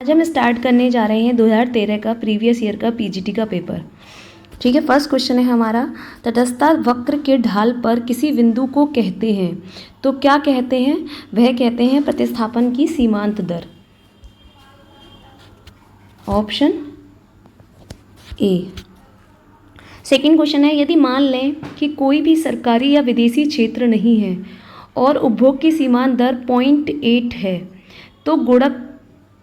आज हम स्टार्ट करने जा रहे हैं 2013 का प्रीवियस ईयर का पीजीटी का पेपर। ठीक है, फर्स्ट क्वेश्चन है हमारा, तटस्थता वक्र के ढाल पर किसी बिंदु को कहते हैं तो क्या कहते हैं? वह कहते हैं प्रतिस्थापन की सीमांत दर। Option A. सेकंड क्वेश्चन है, यदि मान लें कि कोई भी सरकारी या विदेशी क्षेत्र नहीं है और उपभोग की सीमांत दर 0.8 है तो गुणक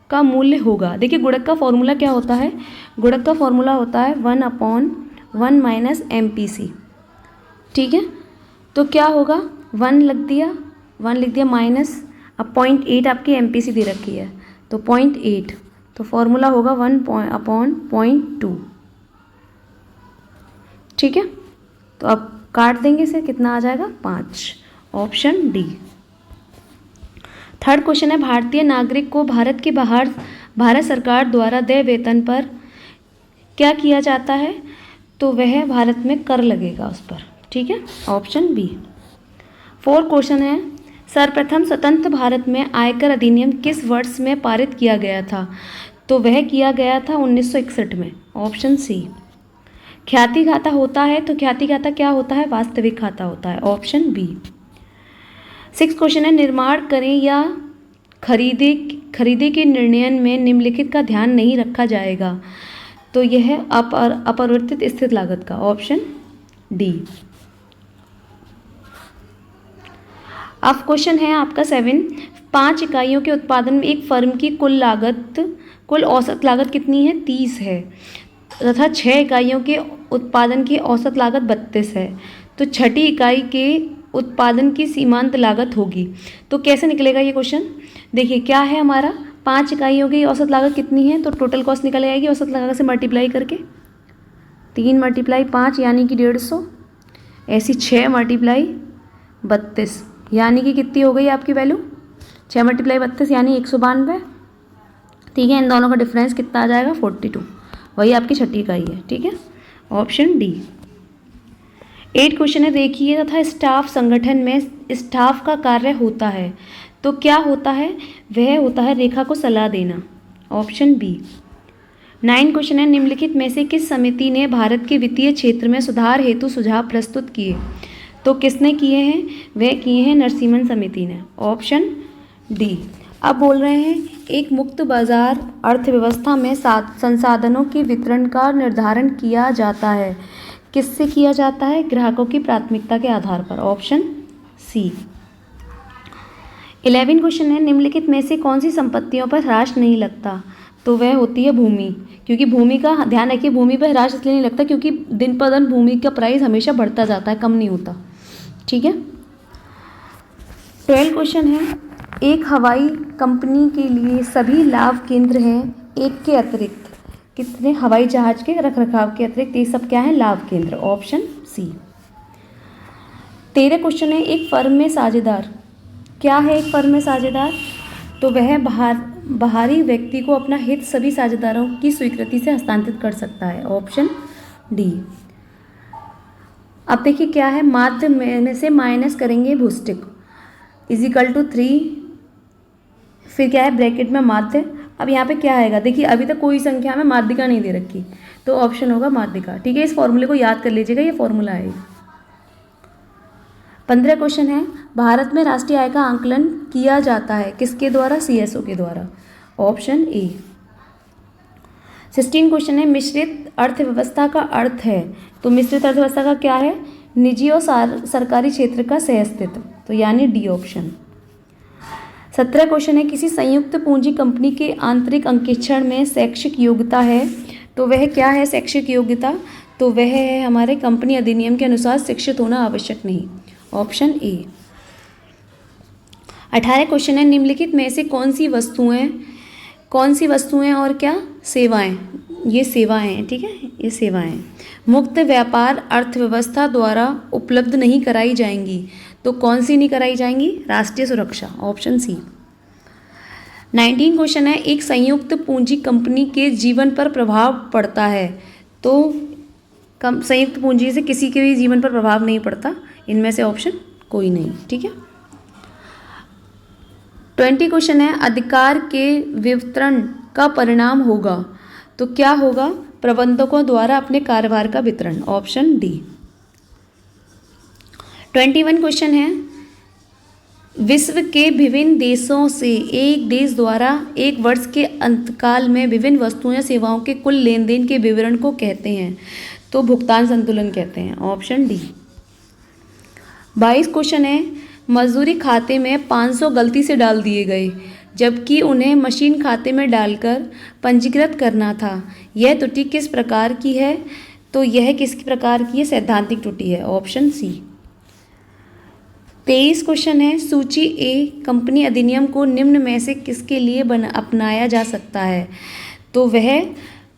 का मूल्य होगा। देखिए, गुणक का फॉर्मूला क्या होता है? गुणक का फॉर्मूला होता है 1/1 माइनस MPC। ठीक है, तो क्या होगा? 1 लिख दिया माइनस, अब 0.8 आपकी MPC दे रखी है तो 0.8, तो फॉर्मूला होगा 1/0.2। ठीक है, तो अब काट देंगे इसे, कितना आ जाएगा? 5। Option D. थर्ड क्वेश्चन है, भारतीय नागरिक को भारत के बाहर भारत सरकार द्वारा देय वेतन पर क्या किया जाता है? तो वह भारत में कर लगेगा उस पर। ठीक है, ऑप्शन बी। फोर्थ क्वेश्चन है, सर्वप्रथम स्वतंत्र भारत में आयकर अधिनियम किस वर्ष में पारित किया गया था? तो वह किया गया था 1961 में। Option C. ख्याति खाता होता है तो ख्याति खाता क्या होता है? वास्तविक खाता होता है। Option B. सिक्स क्वेश्चन है, निर्माण करें या खरीदे के निर्णयन में निम्नलिखित का ध्यान नहीं रखा जाएगा तो यह अपरिवर्तित स्थिर लागत का। Option D. अब क्वेश्चन है आपका 7, 5 इकाइयों के उत्पादन में एक फर्म की कुल औसत लागत कितनी है? 30 है तथा 6 इकाइयों के उत्पादन की औसत लागत 32 है, तो छठी इकाई के उत्पादन की सीमांत लागत होगी। तो कैसे निकलेगा ये क्वेश्चन? देखिए, क्या है हमारा, 5 इकाइयों की औसत लागत कितनी है तो टोटल कॉस्ट निकल आएगी औसत लागत से मल्टीप्लाई करके, 3 × 5 यानी कि 150, ऐसी 6 × 32 यानी कि कितनी हो गई आपकी वैल्यू? 6 × 32 यानी 192। ठीक है, इन दोनों का डिफरेंस कितना आ जाएगा? 42, वही आपकी छठी इकाई है। ठीक है, ऑप्शन डी। 8 क्वेश्चन है, देखिए तथा स्टाफ संगठन में स्टाफ का कार्य होता है तो क्या होता है? वह होता है रेखा को सलाह देना। Option B. 9 क्वेश्चन है, निम्नलिखित में से किस समिति ने भारत के वित्तीय क्षेत्र में सुधार हेतु सुझाव प्रस्तुत किए? तो किसने किए हैं? वह किए हैं नरसिम्हन समिति ने। Option D. अब बोल रहे हैं, एक मुक्त बाजार अर्थव्यवस्था में संसाधनों के वितरण का निर्धारण किया जाता है। किससे किया जाता है? ग्राहकों की प्राथमिकता के आधार पर। Option C. 11 क्वेश्चन है, निम्नलिखित में से कौन सी संपत्तियों पर ह्रास नहीं लगता? तो वह होती है भूमि, क्योंकि भूमि का ध्यान रखिए, भूमि पर ह्रास इसलिए नहीं लगता क्योंकि दिन पर दिन भूमि का प्राइस हमेशा बढ़ता जाता है, कम नहीं होता। ठीक है। 12 क्वेश्चन है, एक हवाई कंपनी के लिए सभी लाभ केंद्र हैं एक के अतिरिक्त कितने? हवाई जहाज के रखरखाव के अतिरिक्त ये सब क्या है? लाभ केंद्र। Option C. 13 क्वेश्चन है, एक फर्म में साझेदार क्या है? एक फर्म में साझेदार तो वह बाहरी व्यक्ति को अपना हित सभी साझेदारों की स्वीकृति से हस्तांतरित कर सकता है। Option D. अब देखिए क्या है, माध्य में से माइनस करेंगे भूस्टिक =3, फिर क्या है ब्रैकेट में माध्य। अब यहाँ पे क्या आएगा? देखिए, अभी तक कोई संख्या में माध्यिका नहीं दे रखी तो ऑप्शन होगा माध्यिका। ठीक है, इस फॉर्मूले को याद कर लीजिएगा, ये फॉर्मूला है। 15 क्वेश्चन है, भारत में राष्ट्रीय आय का आंकलन किया जाता है किसके द्वारा? CSO के द्वारा। Option A. 16 क्वेश्चन है, मिश्रित अर्थव्यवस्था का अर्थ है तो मिश्रित अर्थव्यवस्था का क्या है? निजी और सरकारी क्षेत्र का सहअस्तित्व, तो यानी डी ऑप्शन। 17 क्वेश्चन है, किसी संयुक्त पूंजी कंपनी के आंतरिक अंकेक्षण में शैक्षिक योग्यता है तो वह क्या है? शैक्षिक योग्यता तो वह है हमारे कंपनी अधिनियम के अनुसार शिक्षित होना आवश्यक नहीं। Option A. 18 क्वेश्चन है, निम्नलिखित में से कौन सी वस्तुएं और क्या? सेवाएं। ये सेवाएं हैं। ठीक है, ये सेवाएं मुक्त व्यापार अर्थव्यवस्था द्वारा उपलब्ध नहीं कराई जाएंगी तो कौन सी नहीं कराई जाएंगी? राष्ट्रीय सुरक्षा। Option C. 19 क्वेश्चन है, एक संयुक्त पूंजी कंपनी के जीवन पर प्रभाव पड़ता है तो संयुक्त पूंजी से किसी के भी जीवन पर प्रभाव नहीं पड़ता, इनमें से ऑप्शन कोई नहीं। ठीक है। 20 क्वेश्चन है, अधिकार के वितरण का परिणाम होगा। तो क्या होगा? प्रबंधकों द्वारा अपने कार्यभार का वितरण, ऑप्शन डी। 21 क्वेश्चन है, विश्व के विभिन्न देशों से एक देश द्वारा एक वर्ष के अंतकाल में विभिन्न वस्तुओं या सेवाओं के कुल लेन देन के विवरण को कहते हैं। तो भुगतान संतुलन कहते हैं, ऑप्शन डी। 22 क्वेश्चन है, मजदूरी खाते में 500 गलती से डाल दिए गए जबकि उन्हें मशीन खाते में डालकर पंजीकृत करना था। यह त्रुटि किस प्रकार की है? तो यह किस प्रकार की है? सैद्धांतिक त्रुटि है, ऑप्शन सी। 23 क्वेश्चन है, सूची ए कंपनी अधिनियम को निम्न में से किसके लिए अपनाया जा सकता है? तो वह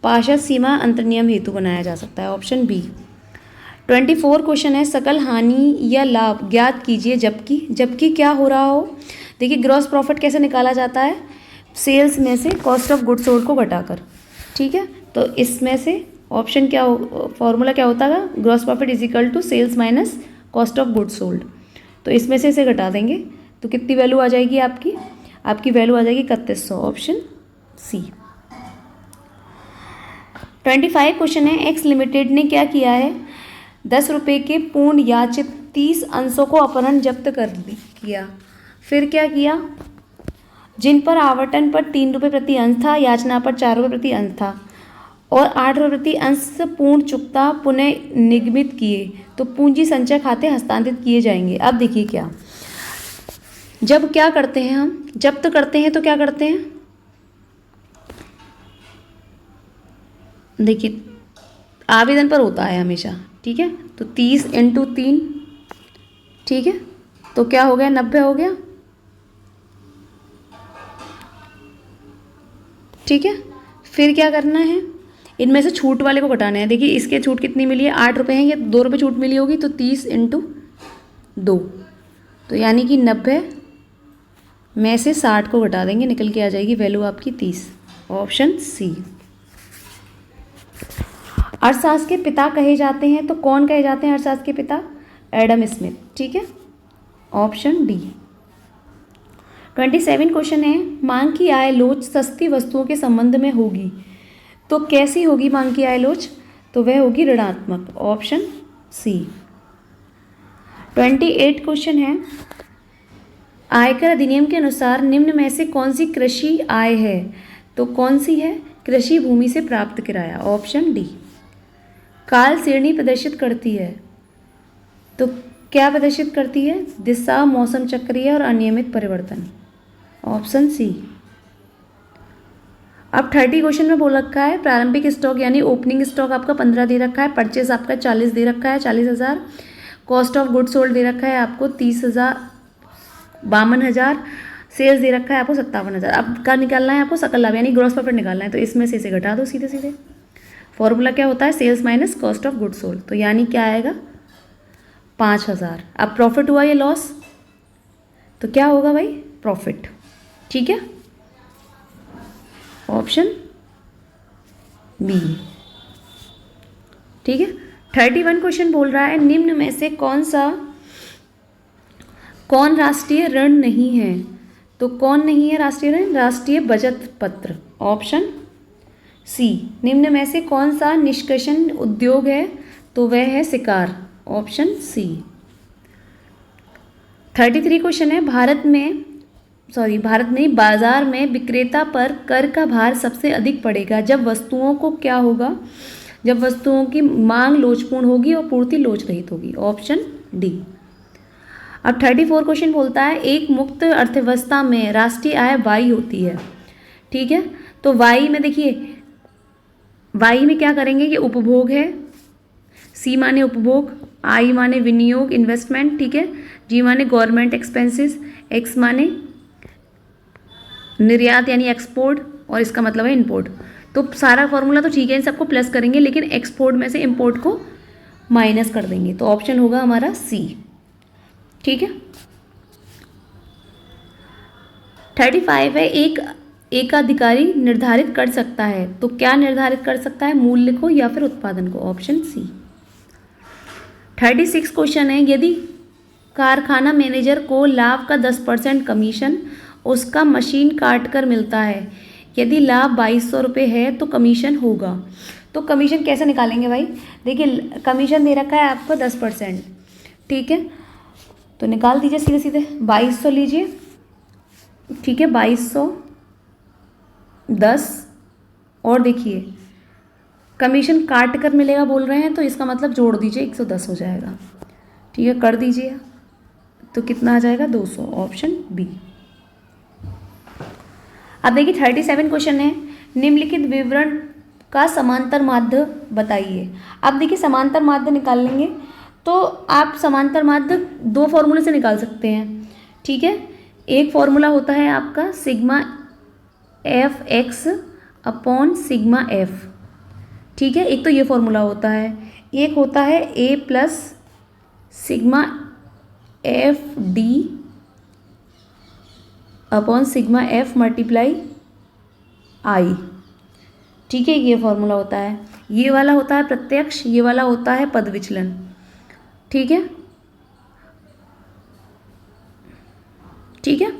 पार्षद सीमा अंतर्नियम हेतु बनाया जा सकता है, ऑप्शन बी। 24 क्वेश्चन है, सकल हानि या लाभ ज्ञात कीजिए जबकि क्या हो रहा हो। देखिए ग्रॉस प्रॉफिट कैसे निकाला जाता है? सेल्स में से कॉस्ट ऑफ गुड्स सोल्ड को घटाकर, ठीक है। तो इसमें से ऑप्शन क्या फॉर्मूला क्या होता है? Gross profit is equal to sales minus cost of goods sold. तो इसमें से इसे घटा देंगे तो कितनी वैल्यू आ जाएगी आपकी वैल्यू आ जाएगी 3100, ऑप्शन सी। 25 क्वेश्चन है, एक्स लिमिटेड ने क्या किया है? 10 रुपये के पूर्ण याचित 30 अंशों को अपहरण जब्त किया। फिर क्या किया? जिन पर आवंटन पर 3 रुपये प्रति अंश था, याचना पर 4 रुपये प्रति अंश था और 8 रुपये प्रति अंश पूर्ण चुकता पुनः निगमित किए तो पूंजी संचय खाते हस्तांतरित किए जाएंगे। अब देखिए क्या, जब क्या करते हैं हम जब्त करते हैं तो क्या करते हैं? देखिए आवेदन पर होता है हमेशा, ठीक है। तो 30 × 3, ठीक है, तो क्या हो गया? 90 हो गया, ठीक है। फिर क्या करना है? इनमें से छूट वाले को घटाना है। देखिए इसके छूट कितनी मिली है? 8 रुपये हैं, ये 2 रुपये छूट मिली होगी, तो 30 × 2, तो यानी कि 90 में से 60 को घटा देंगे, निकल के आ जाएगी वैल्यू आपकी 30, ऑप्शन सी। अर्थशास्त्र के पिता कहे जाते हैं, तो कौन कहे जाते हैं अर्थशास्त्र के पिता? एडम स्मिथ, ठीक है, ऑप्शन डी। 27 क्वेश्चन है, मांग की आय लोच सस्ती वस्तुओं के संबंध में होगी, तो कैसी होगी मांग की आय लोच? तो वह होगी ऋणात्मक, ऑप्शन सी। 28 क्वेश्चन है, आयकर अधिनियम के अनुसार निम्न में से कौन सी कृषि आय है? तो कौन सी है? कृषि भूमि से प्राप्त किराया, ऑप्शन डी। काल श्रेणी प्रदर्शित करती है, तो क्या प्रदर्शित करती है? दिशा, मौसम चक्रीय और अनियमित परिवर्तन, ऑप्शन सी। अब 30 क्वेश्चन में बोल रखा है प्रारंभिक स्टॉक यानी ओपनिंग स्टॉक आपका 15 दे रखा है, परचेस आपका 40 दे रखा है, 40,000, कॉस्ट ऑफ गुड्स सोल्ड दे रखा है आपको 30,000, 52,000, सेल्स दे रखा है आपको 57,000। अब क्या निकालना है आपको? सकल लाभ यानी ग्रॉस प्रॉफिट निकालना है, तो इसमें से इसे घटा दो सीधे सीधे। फॉर्मूला क्या होता है? Sales minus cost of goods sold, तो यानी क्या आएगा? 5,000। अब प्रॉफिट हुआ ये लॉस, तो क्या होगा भाई? प्रॉफिट, ठीक है, ऑप्शन बी, ठीक है। 31 क्वेश्चन बोल रहा है निम्न में से कौन राष्ट्रीय ऋण नहीं है? तो कौन नहीं है राष्ट्रीय ऋण? राष्ट्रीय बचत पत्र, ऑप्शन सी। निम्न में से कौन सा निष्कर्षण उद्योग है? तो वह है शिकार, ऑप्शन सी। 33 क्वेश्चन है, भारत में बाजार में विक्रेता पर कर का भार सबसे अधिक पड़ेगा जब वस्तुओं को क्या होगा? जब वस्तुओं की मांग लोचपूर्ण होगी और पूर्ति लोच रहित होगी, ऑप्शन डी। अब 34 क्वेश्चन बोलता है एक मुक्त अर्थव्यवस्था में राष्ट्रीय आय वाई होती है, ठीक है। तो वाई में देखिए, वाई में क्या करेंगे कि उपभोग है, सी माने उपभोग, आई माने विनियोग इन्वेस्टमेंट, ठीक है, जी माने गवर्नमेंट एक्सपेंसेस, एक्स माने निर्यात यानी एक्सपोर्ट और इसका मतलब है इंपोर्ट। तो सारा फॉर्मूला तो ठीक है, इन सबको प्लस करेंगे लेकिन एक्सपोर्ट में से इंपोर्ट को माइनस कर देंगे, तो ऑप्शन होगा हमारा सी, ठीक है। 35 है एक एकाधिकारी निर्धारित कर सकता है, तो क्या निर्धारित कर सकता है? मूल्य को या फिर उत्पादन को, ऑप्शन सी। 36 क्वेश्चन है यदि कारखाना मैनेजर को लाभ का 10% कमीशन उसका मशीन काट कर मिलता है, यदि लाभ 2200 रुपये है तो कमीशन होगा। तो कमीशन कैसे निकालेंगे भाई? देखिए कमीशन दे रखा है आपको 10%, ठीक है, तो निकाल दीजिए सीधे सीधे। 2200 लीजिए, ठीक है, 2200 10, और देखिए कमीशन काट कर मिलेगा बोल रहे हैं, तो इसका मतलब जोड़ दीजिए 110 हो जाएगा, ठीक है, कर दीजिए, तो कितना आ जाएगा 200, ऑप्शन बी। अब देखिए 37 क्वेश्चन है, निम्नलिखित विवरण का समांतर माध्य बताइए। अब देखिए समांतर माध्य निकाल लेंगे तो आप समांतर माध्य दो फॉर्मूले से निकाल सकते हैं, ठीक है। एक फॉर्मूला होता है आपका sigma F x upon sigma F, ठीक है, एक तो ये फॉर्मूला होता है। एक होता है A plus sigma F D upon sigma F multiply I, ठीक है, ये फॉर्मूला होता है। ये वाला होता है प्रत्यक्ष, ये वाला होता है पद विचलन, ठीक है, ठीक है।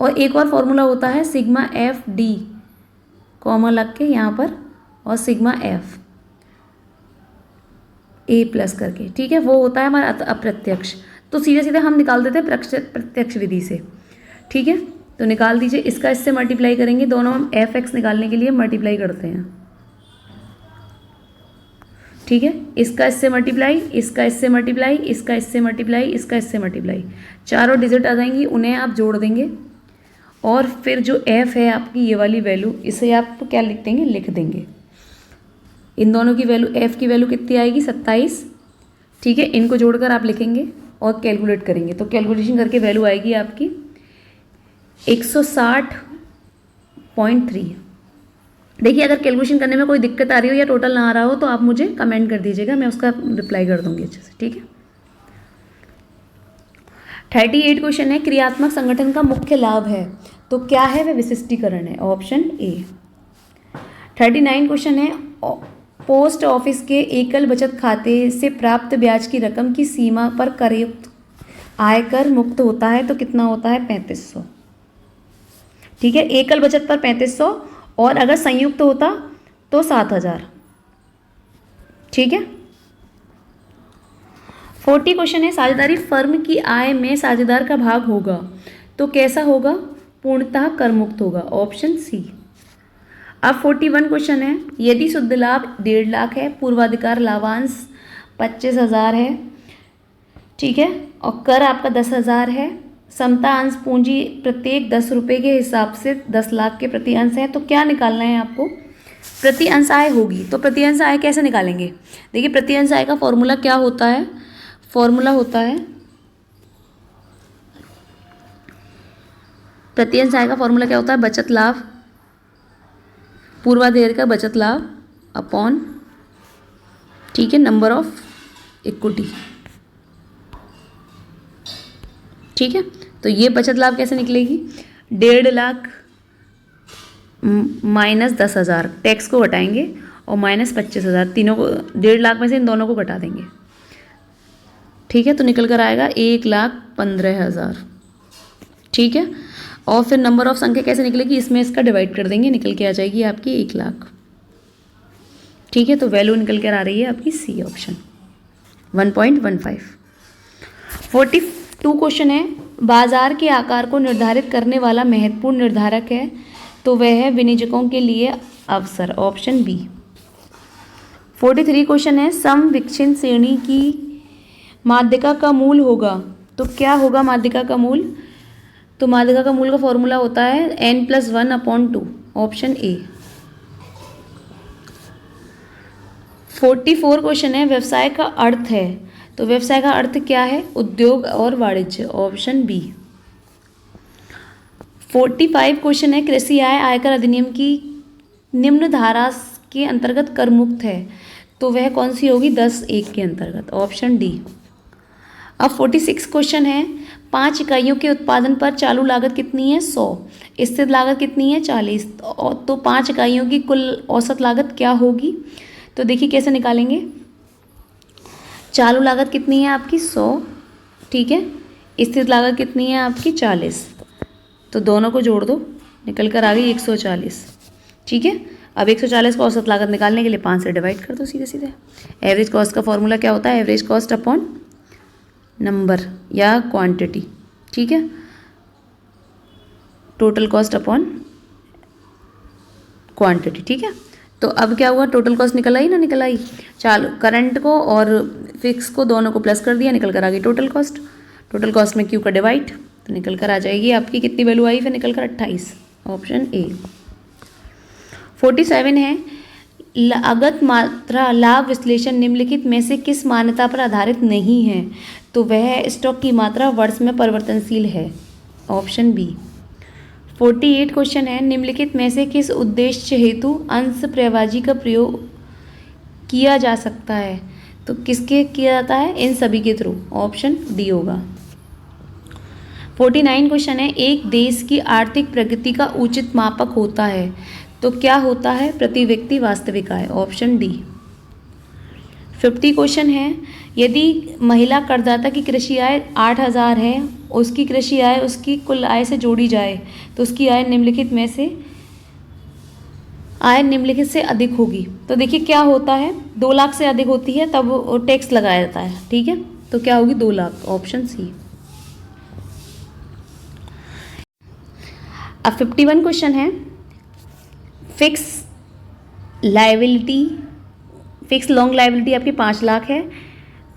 और एक और फॉर्मूला होता है सिग्मा एफ डी, कॉमा लग के यहाँ पर, और सिग्मा एफ ए प्लस करके, ठीक है, वो होता है हमारा अप्रत्यक्ष। तो सीधे सीधे हम निकाल देते हैं प्रत्यक्ष विधि से, ठीक है। तो निकाल दीजिए, इसका इससे मल्टीप्लाई करेंगे, दोनों हम एफ एक्स निकालने के लिए मल्टीप्लाई करते हैं, ठीक है, इसका इससे मल्टीप्लाई, इसका इससे मल्टीप्लाई, इसका इससे मल्टीप्लाई, इसका इससे मल्टीप्लाई, चारों डिजिट आ जाएंगी, उन्हें आप जोड़ देंगे, और फिर जो एफ है आपकी ये वाली वैल्यू, इसे आप क्या लिख देंगे, लिख देंगे। इन दोनों की वैल्यू, एफ की वैल्यू कितनी आएगी 27, ठीक है, इनको जोड़कर आप लिखेंगे और कैलकुलेट करेंगे, तो कैलकुलेशन करके वैल्यू आएगी आपकी 160.3। देखिए अगर कैलकुलेशन करने में कोई दिक्कत आ रही हो या टोटल ना आ रहा हो तो आप मुझे कमेंट कर दीजिएगा, मैं उसका रिप्लाई कर दूंगी अच्छे से, ठीक है। 38 क्वेश्चन है, क्रियात्मक संगठन का मुख्य लाभ है, तो क्या है वह विशिष्टीकरण है, ऑप्शन ए। 39 क्वेश्चन है, पोस्ट ऑफिस के एकल बचत खाते से प्राप्त ब्याज की रकम की सीमा पर करयुक्त आयकर मुक्त होता है, तो कितना होता है 3500, ठीक है, एकल बचत पर 3500, और अगर संयुक्त होता तो 7000, ठीक है। 40 क्वेश्चन है, साझेदारी फर्म की आय में साझेदार का भाग होगा, तो कैसा होगा, पूर्णतः कर मुक्त होगा, ऑप्शन सी। अब 41 क्वेश्चन है, यदि शुद्ध लाभ 1.5 लाख है, पूर्वाधिकार लाभांश 25,000 है, ठीक है, और कर आपका 10,000 है, समता अंश पूंजी प्रत्येक 10 रुपये के हिसाब से 10 लाख के प्रति अंश है, तो क्या निकालना है आपको, प्रति अंश आय होगी। तो प्रति अंश आय कैसे निकालेंगे, देखिए प्रति अंश आय का फॉर्मूला क्या होता है, फॉर्मूला होता है, प्रति अंश आय का फॉर्मूला क्या होता है, बचत लाभ, पूर्वाधिकार का बचत लाभ अपॉन, ठीक है, नंबर ऑफ इक्विटी, ठीक है। तो ये बचत लाभ कैसे निकलेगी, 1.5 लाख माइनस 10,000, टैक्स को हटाएंगे, और माइनस 25,000, तीनों को 1.5 लाख में से इन दोनों को घटा देंगे, ठीक है, तो निकल कर आएगा 1,15,000, ठीक है। और फिर नंबर ऑफ संख्या कैसे निकलेगी, इसमें इसका डिवाइड कर देंगे, निकल के आ जाएगी आपकी 1 लाख, ठीक है। तो वैल्यू निकल कर आ रही है आपकी सी ऑप्शन 1.15। 42 क्वेश्चन है, बाजार के आकार को निर्धारित करने वाला महत्वपूर्ण निर्धारक है, तो वह है विनियोजकों के लिए अवसर, ऑप्शन बी। 43 क्वेश्चन है, सम विच्छिन्न श्रेणी की माध्यिका का मूल होगा, तो क्या होगा माध्यिका का मूल, तो माध्यिका का मूल का फॉर्मूला होता है n+1/2, ऑप्शन ए। 44 क्वेश्चन है, व्यवसाय का अर्थ है, तो व्यवसाय का अर्थ क्या है, उद्योग और वाणिज्य, ऑप्शन बी। 45 क्वेश्चन है, कृषि आय आयकर अधिनियम की निम्न धारा के अंतर्गत कर मुक्त है, तो वह कौन सी होगी, 10(1) के अंतर्गत, ऑप्शन डी। अब 46 क्वेश्चन है, 5 इकाइयों के उत्पादन पर चालू लागत कितनी है, 100, स्थिर लागत कितनी है, 40, तो 5 इकाइयों की कुल औसत लागत क्या होगी, तो देखिए कैसे निकालेंगे, चालू लागत कितनी है आपकी 100, ठीक है, स्थिर लागत कितनी है आपकी 40, तो दोनों को जोड़ दो, निकल कर आ गई 140। ठीक है, अब 140 को औसत लागत निकालने के लिए 5 से डिवाइड कर दो सीधे सीधे। एवरेज कॉस्ट का फॉर्मूला क्या होता है? एवरेज कॉस्ट अपॉन नंबर या क्वांटिटी। ठीक है, टोटल कॉस्ट अपॉन क्वांटिटी। ठीक है, तो अब क्या हुआ? टोटल कॉस्ट निकल आई ना, निकल आई। चलो, करंट को और फिक्स को दोनों को प्लस कर दिया, निकल कर आ गई टोटल कॉस्ट। टोटल कॉस्ट में क्यू का डिवाइड, तो निकल कर आ जाएगी आपकी कितनी वैल्यू आई? फिर निकल कर 28, ऑप्शन ए। 47 है, लागत मात्रा लाभ विश्लेषण निम्नलिखित में से किस मान्यता पर आधारित नहीं है? तो वह स्टॉक की मात्रा वर्ष में परिवर्तनशील है, ऑप्शन बी। 48 क्वेश्चन है, निम्नलिखित में से किस उद्देश्य हेतु अंश प्रवाजी का प्रयोग किया जा सकता है? तो किसके किया जाता है? इन सभी के थ्रू, ऑप्शन डी होगा। 49 क्वेश्चन है, एक देश की आर्थिक प्रगति का उचित मापक होता है, तो क्या होता है? प्रति व्यक्ति वास्तविक आय, ऑप्शन डी। 50 क्वेश्चन है, यदि महिला करदाता की कृषि आय 8,000 है, उसकी कृषि आय उसकी कुल आय से जोड़ी जाए तो उसकी आय निम्नलिखित में से निम्नलिखित से अधिक होगी। तो देखिए क्या होता है, 2 लाख से अधिक होती है तब टैक्स लगाया जाता है। ठीक है, तो क्या होगी? 2 लाख, ऑप्शन सी। अब 51 क्वेश्चन है, फिक्स लॉन्ग लायबिलिटी आपकी 5 लाख है,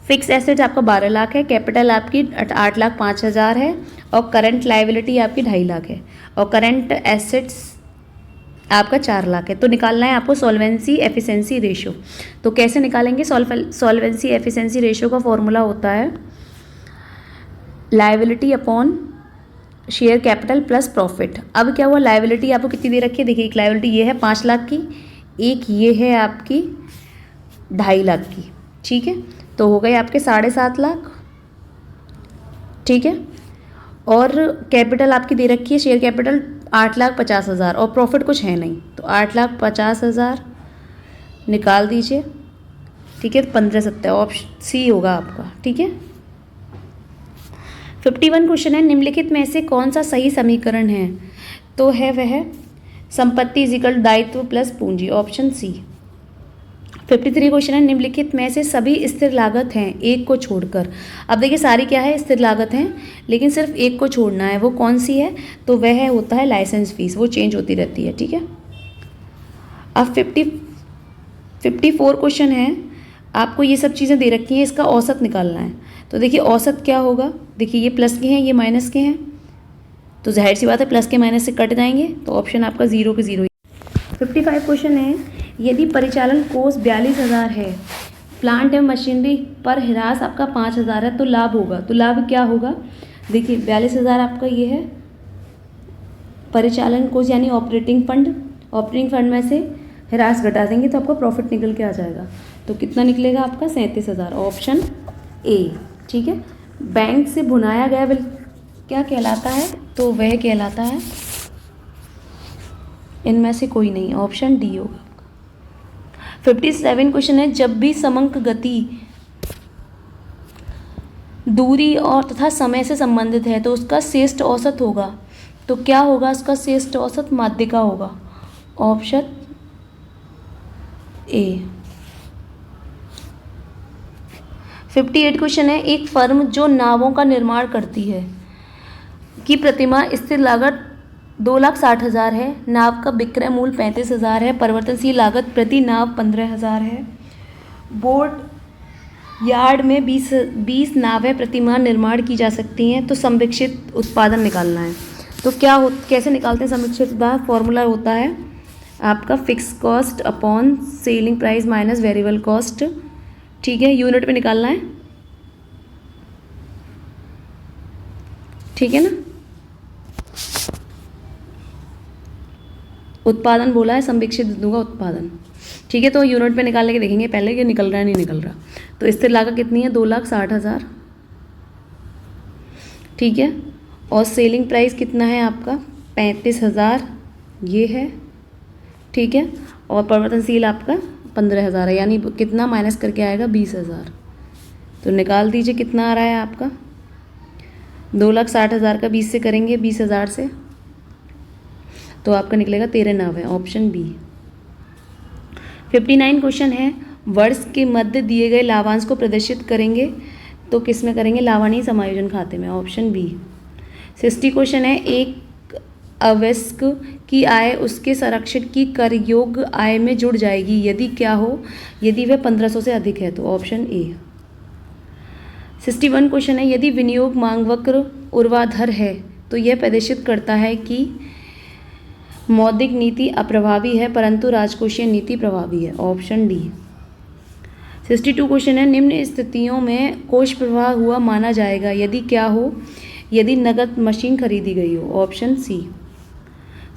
फिक्स एसेट्स आपका 12 लाख है, कैपिटल आपकी 8,05,000 है और करंट लायबिलिटी आपकी 2.5 लाख है और करंट एसेट्स आपका 4 लाख है। तो निकालना है आपको सॉल्वेंसी एफिशिएंसी रेशो। तो कैसे निकालेंगे? सॉल्वेंसी एफिशिएंसी रेशो का फॉर्मूला होता है liability upon share capital plus profit. अब क्या हुआ? लायबिलिटी आपको कितनी दे रखी है? देखिए, एक लायबिलिटी ये है 5 लाख की, एक ये है आपकी 2.5 लाख की। ठीक है, तो हो गए आपके 7.5 लाख। ठीक है, और कैपिटल आपकी दे रखी है शेयर कैपिटल 8,50,000 और प्रॉफिट कुछ है नहीं, तो 8,50,000 निकाल दीजिए। ठीक है, 15/7 ऑप्शन सी होगा आपका। ठीक है, 51 क्वेश्चन है, निम्नलिखित में से कौन सा सही समीकरण है? तो है वह संपत्ति इक्वल दायित्व प्लस पूंजी, ऑप्शन सी। 53 क्वेश्चन है, निम्नलिखित में से सभी स्थिर लागत हैं एक को छोड़कर। अब देखिए सारी क्या है? स्थिर लागत हैं, लेकिन सिर्फ एक को छोड़ना है, वो कौन सी है? तो वह होता है लाइसेंस फीस, वो चेंज होती रहती है। ठीक है, अब 54 क्वेश्चन है, आपको ये सब चीज़ें दे रखी हैं, इसका औसत निकालना है। तो देखिए औसत क्या होगा? देखिए ये प्लस के हैं, ये माइनस के हैं, तो जाहिर सी बात है प्लस के माइनस से कट जाएंगे, तो ऑप्शन आपका 0 के 0। 55 क्वेश्चन है, यदि परिचालन कोष 42,000 है, प्लांट एवं मशीनरी पर ह्रास आपका 5,000 है, तो लाभ होगा। तो लाभ क्या होगा? देखिए 42,000 आपका ये है परिचालन कोष यानी ऑपरेटिंग फंड में से ह्रास घटा देंगे तो आपका प्रॉफिट निकल के आ जाएगा। तो कितना निकलेगा आपका? 37,000, ऑप्शन ए। ठीक है, बैंक से भुनाया गया बिल क्या कहलाता है? तो वह कहलाता है इनमें से कोई नहीं, ऑप्शन डी होगा। 57 क्वेश्चन है, जब भी समंक गति दूरी और तथा समय से संबंधित है तो उसका श्रेष्ठ औसत होगा। तो क्या होगा? उसका श्रेष्ठ औसत माध्यिका होगा, ऑप्शन ए। 58 क्वेश्चन है, एक फर्म जो नावों का निर्माण करती है की प्रतिमा स्थिर लागत 2,60,000 है, नाव का विक्रय मूल्य 35,000 है, परिवर्तनशील लागत प्रति नाव 15,000 है, बोर्ड यार्ड में 20 नावें प्रतिमाह निर्माण की जा सकती हैं, तो संरक्षित उत्पादन निकालना है। तो कैसे निकालते हैं संरक्षित उत्पादन? फॉर्मूला होता है आपका fix cost upon selling price minus variable cost. ठीक है, यूनिट में निकालना है। ठीक है ना, उत्पादन बोला है, संरक्षित बिंदु का उत्पादन। ठीक है, तो यूनिट पे निकालने के देखेंगे पहले कि निकल रहा है नहीं निकल रहा। तो स्थिर लागत कितनी है? 2,60,000। ठीक है, और सेलिंग प्राइस कितना है आपका? 35,000 ये है। ठीक है, और परिवर्तनशील आपका 15,000 है, यानी कितना माइनस करके आएगा? 20,000। तो निकाल दीजिए कितना आ रहा है आपका? 2,60,000 का 20 से करेंगे 20,000 से तो आपका निकलेगा 13 है, ऑप्शन बी। 59 क्वेश्चन है, वर्ष के मध्य दिए गए लाभांश को प्रदर्शित करेंगे, तो किस में करेंगे? लाभांश समायोजन खाते में, ऑप्शन बी। 60 क्वेश्चन है, एक अवयस्क की आय उसके संरक्षण की कर योग्य आय में जुड़ जाएगी यदि क्या हो? यदि वह 1500 से अधिक है, तो ऑप्शन ए। 61 क्वेश्चन है, यदि विनियोग मांग वक्र ऊर्ध्वाधर है तो यह प्रदर्शित करता है कि मौद्रिक नीति अप्रभावी है परंतु राजकोषीय नीति प्रभावी है, ऑप्शन डी। 62 क्वेश्चन है, निम्न स्थितियों में कोष प्रवाह हुआ माना जाएगा यदि क्या हो? यदि नगद मशीन खरीदी गई हो, ऑप्शन सी।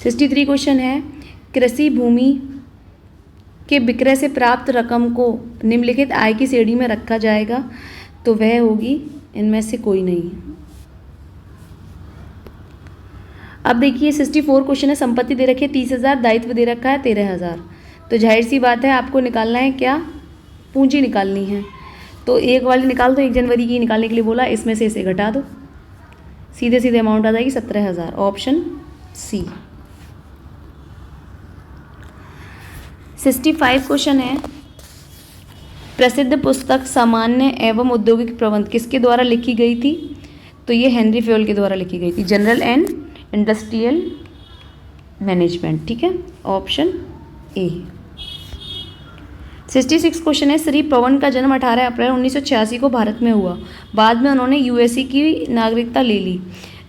63 क्वेश्चन है, कृषि भूमि के विक्रय से प्राप्त रकम को निम्नलिखित आय की श्रेणी में रखा जाएगा, तो वह होगी इनमें से कोई नहीं। अब देखिए 64 क्वेश्चन है, संपत्ति दे रखी है 30,000, दायित्व दे रखा है 13,000, तो जाहिर सी बात है आपको निकालना है क्या? पूंजी निकालनी है। तो एक वाली निकाल दो, 1 जनवरी की निकालने के लिए बोला, इसमें से इसे घटा दो, सीधे सीधे अमाउंट आ जाएगी 17,000, ऑप्शन सी। 65 क्वेश्चन है, प्रसिद्ध पुस्तक सामान्य एवं औद्योगिक प्रबंध किसके द्वारा लिखी गई थी? तो ये हेनरी फेयोल के द्वारा लिखी गई थी, जनरल एंड इंडस्ट्रियल मैनेजमेंट, ठीक है, ऑप्शन ए। 66 क्वेश्चन है, श्री पवन का जन्म 18 अप्रैल 1986 को भारत में हुआ। बाद में उन्होंने यूएसए की नागरिकता ले ली।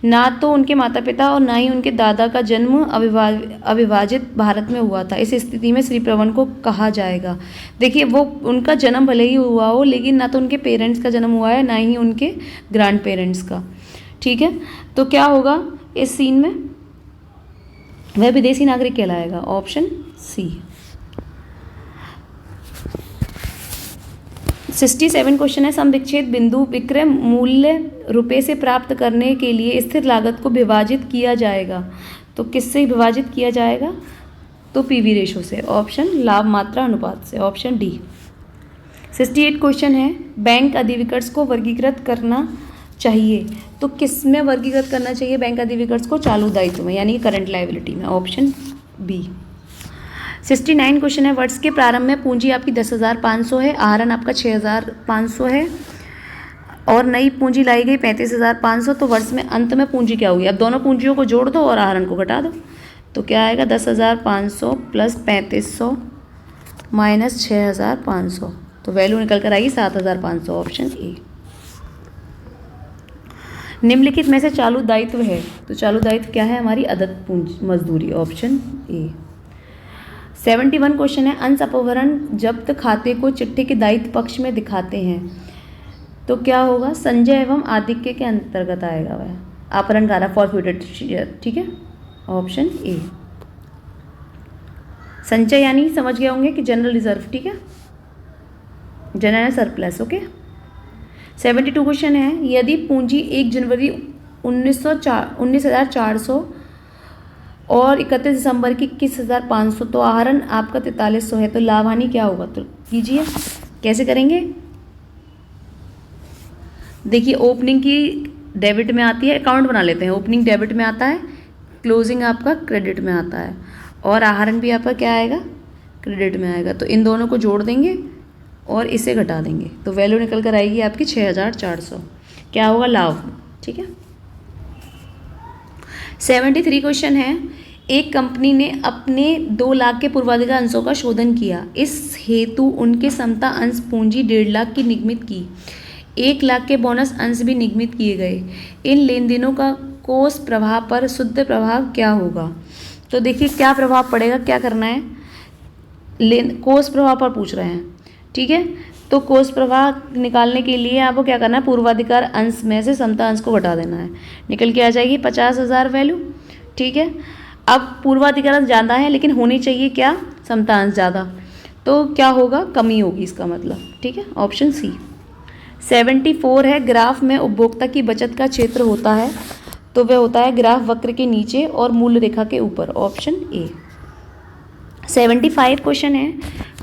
ना तो उनके माता पिता और ना ही उनके दादा का जन्म अविभाजित भारत में हुआ था। इस स्थिति में श्री पवन को कहा जाएगा। देखिए वो उनका जन्म भले ही हुआ हो लेकिन ना तो उनके पेरेंट्स का जन्म हुआ है ना ही उनके ग्रैंड पेरेंट्स का, ठीक है। तो क्या होगा इस सीन में? वह विदेशी नागरिक कहलाएगा, ऑप्शन सी। 67 क्वेश्चन है, समविच्छेद बिंदु विक्रय मूल्य रुपये से प्राप्त करने के लिए स्थिर लागत को विभाजित किया जाएगा, तो किससे विभाजित किया जाएगा? तो पीवी रेशो से, ऑप्शन लाभ मात्रा अनुपात से, ऑप्शन डी। 68 क्वेश्चन है, बैंक अधिविकर्ष को वर्गीकृत करना चाहिए, तो किस में वर्गीकृत करना चाहिए बैंक अधिविकर्ष को? चालू दायित्व में, यानी करंट लायबिलिटी में, ऑप्शन बी। 69 क्वेश्चन है, वर्ष के प्रारंभ में पूंजी आपकी 10,500 है, आहरण आपका 6,500 है और नई पूंजी लाई गई 35,500, तो वर्ष में अंत में पूंजी क्या होगी? अब दोनों पूंजियों को जोड़ दो और आहरण को घटा दो, तो क्या आएगा? 10,500 प्लस 3500 माइनस 6,500, तो वैल्यू निकल कर आएगी 7,500, ऑप्शन ए। निम्नलिखित में से चालू दायित्व है, तो चालू दायित्व क्या है? हमारी अदत्त पूंजी मजदूरी, ऑप्शन ए। 71 क्वेश्चन है, अंश अपहरण जब्त खाते को चिट्ठी के दायित्व पक्ष में दिखाते हैं, तो क्या होगा? संजय एवं आदित्य के अंतर्गत आएगा वह अपहरणकारा फॉरफिटेड शेयर, ठीक है, ऑप्शन ए। संचय यानी समझ गए होंगे कि जनरल रिजर्व, ठीक है, जनरल सरप्लस, ओके। 72 क्वेश्चन है, यदि पूंजी 1 जनवरी 19,400 और 31 दिसंबर की 21,500, तो आहरण आपका 4300 है, तो लाभ हानि क्या होगा? तो कीजिए, कैसे करेंगे? देखिए ओपनिंग की डेबिट में आती है, अकाउंट बना लेते हैं, ओपनिंग डेबिट में आता है, क्लोजिंग आपका क्रेडिट में आता है और आहरण भी आपका क्या आएगा? क्रेडिट में आएगा। तो इन दोनों को जोड़ देंगे और इसे घटा देंगे, तो वैल्यू निकल कर आएगी आपकी 6,400, क्या होगा? लाभ, ठीक है। 73 क्वेश्चन है, एक कंपनी ने अपने 2 लाख के पूर्वाधिकार अंशों का शोधन किया, इस हेतु उनके समता अंश पूंजी 1.5 लाख की निगमित की, 1 लाख के बोनस अंश भी निगमित किए गए। इन लेन देनों का कोष प्रभाव पर शुद्ध प्रभाव क्या होगा? तो देखिए क्या प्रभाव पड़ेगा, क्या करना है? कोष प्रभाव पर पूछ रहे हैं, ठीक है। तो कोष प्रवाह निकालने के लिए आपको क्या करना है? पूर्वाधिकार अंश में से समता अंश को घटा देना है, निकल के आ जाएगी 50,000 वैल्यू, ठीक है। अब पूर्वाधिकार अंश ज़्यादा है लेकिन होनी चाहिए क्या? समता अंश ज़्यादा, तो क्या होगा? कमी होगी इसका मतलब, ठीक है, ऑप्शन सी। 74 है, ग्राफ में उपभोक्ता की बचत का क्षेत्र होता है, तो वह होता है ग्राफ वक्र के नीचे और मूल्य रेखा के ऊपर, ऑप्शन ए। 75 क्वेश्चन है,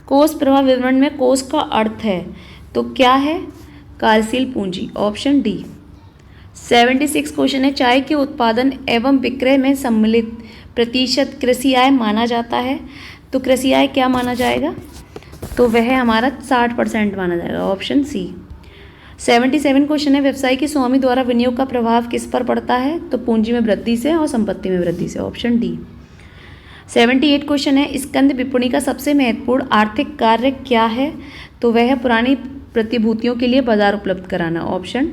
कोष प्रवाह विवरण में कोष का अर्थ है, तो क्या है? कार्यशील पूंजी, ऑप्शन डी। 76 क्वेश्चन है, चाय के उत्पादन एवं विक्रय में सम्मिलित प्रतिशत कृषि आय माना जाता है, तो कृषि आय क्या माना जाएगा, तो वह हमारा 60% माना जाएगा, ऑप्शन सी। 77 क्वेश्चन है, व्यवसाय के स्वामी द्वारा विनियोग का प्रभाव किस पर पड़ता है, तो पूंजी में वृद्धि से और संपत्ति में वृद्धि से, ऑप्शन डी। 78 क्वेश्चन है, स्कंद विपणि का सबसे महत्वपूर्ण आर्थिक कार्य क्या है, तो वह है पुरानी प्रतिभूतियों के लिए बाजार उपलब्ध कराना, ऑप्शन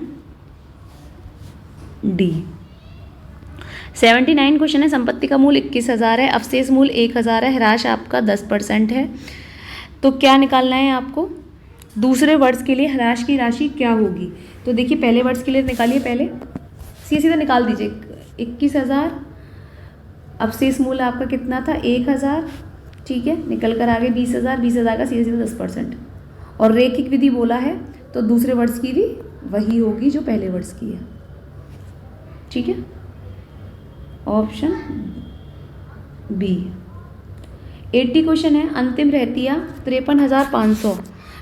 डी। 79 क्वेश्चन है, संपत्ति का मूल्य 21,000 है, अवशेष मूल्य 1,000 है, ह्रास आपका 10% है, तो क्या निकालना है आपको, दूसरे वर्ष के लिए ह्रास की राशि क्या होगी। तो देखिए पहले वर्ष के लिए निकालिए, पहले सीधा निकाल दीजिए। 21,000, अवशेष मूल्य आपका कितना था, 1,000, ठीक है, निकल कर आगे 20,000, 20,000 का सीधे 10%, और रैखिक विधि बोला है तो दूसरे वर्ष की भी वही होगी जो पहले वर्ष की है, ठीक है, ऑप्शन बी। 80 क्वेश्चन है, अंतिम रहतिया 53,500,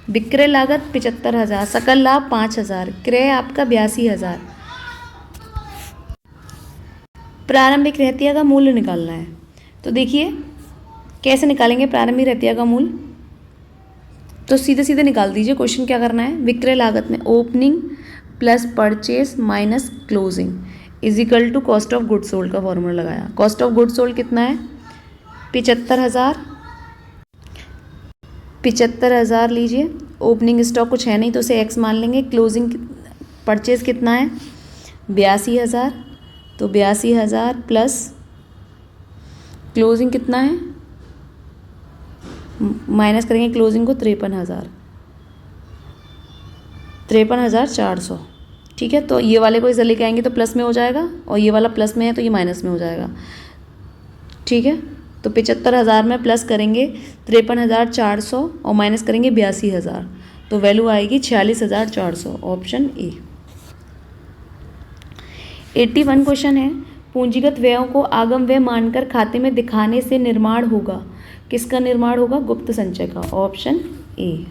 विक्रय लागत 75,000, सकल लाभ 5,000, क्रय आपका 82,000, प्रारंभिक रहतिया का मूल्य निकालना है। तो देखिए कैसे निकालेंगे प्रारंभिक रहतिया का मूल्य, तो सीधे सीधे निकाल दीजिए। क्वेश्चन क्या करना है, विक्रय लागत में opening plus purchase minus closing is equal to cost of goods sold का फॉर्मूला लगाया। कॉस्ट ऑफ गुड्स सोल्ड कितना है, 75,000 लीजिए, ओपनिंग स्टॉक कुछ है नहीं तो उसे एक्स मान लेंगे, क्लोजिंग परचेज कितना है 82,000, तो 82,000 प्लस क्लोजिंग कितना है, माइनस करेंगे क्लोजिंग को 53,400, ठीक है। तो ये वाले को इधर लेके आएंगे तो प्लस में हो जाएगा, और ये वाला प्लस में है तो ये माइनस में हो जाएगा, ठीक है। तो 75,000 में प्लस करेंगे 53,400 और माइनस करेंगे 82,000, तो वैल्यू आएगी 46,400, ऑप्शन ए। 81 क्वेश्चन है, पूंजीगत व्ययों को आगम व्यय मानकर खाते में दिखाने से निर्माण होगा, किसका निर्माण होगा, गुप्त संचय का, ऑप्शन ए।